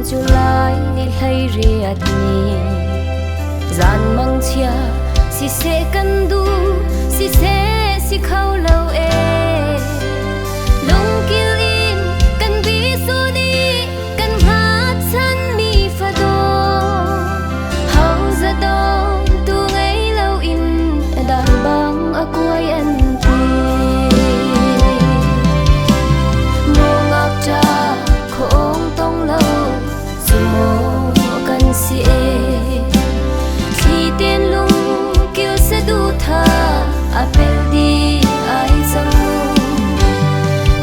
July ni hay riat ni Zan mang chia si se kan du si se si khâu lâu e Long kil in kan bi su ni kan hát san mi fa do Hau za do tu ngay lâu in dan bang aku ay anti Mo ngak cha khong tong lâu Sumo kan si e Khi tiên lung kêu sẽ du tha Apel di ai sang mu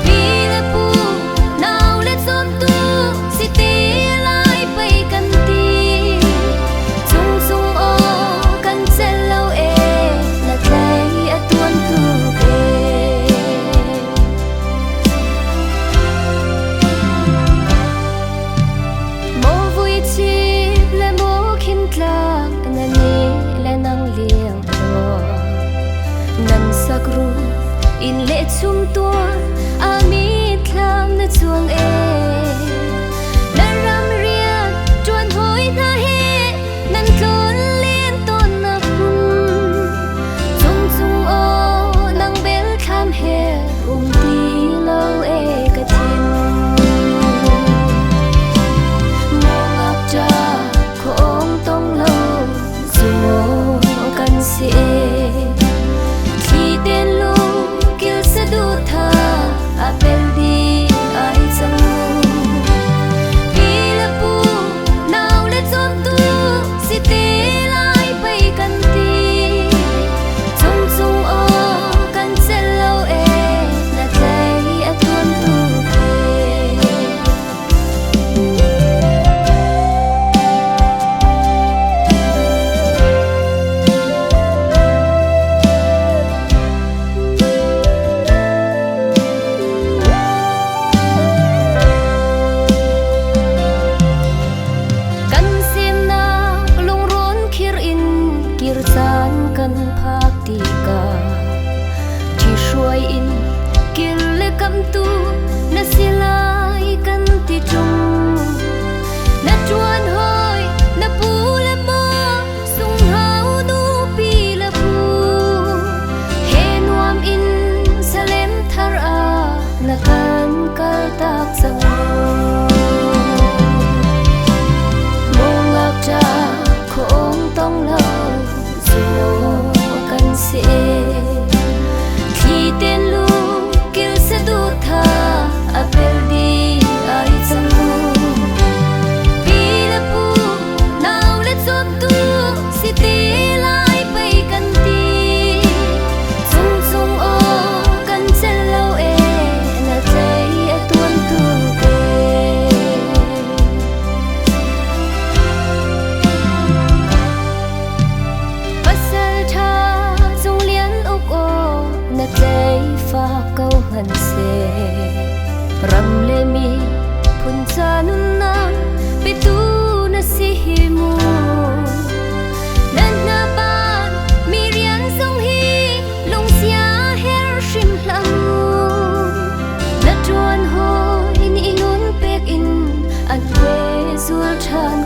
Vì lẽ pu nào lẽ zom tu Si ti lai bay kan ti Sung sung o kan sẽ lâu e Là tay a tuan tu ke Mo vui chi lẽ mo khin tlang Na ni lẽ nang liang to Nan sakru in lệ chung tua A mi thlam na chuang e Na ram rian chuan hoi na he Nan tlon liên ton na hun Chung chung o nang bel tham he ti lâu e ka tin Mo ngak cha khong tong lâu Sumo kan si e Khi tiên lung kêu sẽ du tha Apel di ai sang mu Vì lẽ pu nào lẽ zom tu Si ti lai bay kan ti Chung chung o kan sẽ lâu e Na tay a tuan tu ke Kan sim na lung ron khir in Kir zan kan phak ti ka Chi shuai in kir le kam tu Na silai kan ti chung Na chuan hoi na pu le mo Sung hau nu pi le pu He nuam in salem thar a Na kan kal tak sang Mo ngak cha khong tong lâu Sumo kan si e Khi tiên lung kêu sẽ du tha Apel di ai sang mu Vì lẽ pu nào lẽ zom tu Si ti lai bay kan ti Sung sung o kan sẽ lâu e Na tay a tuan tu ke Pasal tha dung lian uk o Na tay fa câu hân se Ram le mi phun cha nun na Pe tu na si hi mu Nan na ban mi rian song hi Long sia her shim hlam mu Na chuan ho in inun pek in An we zul chan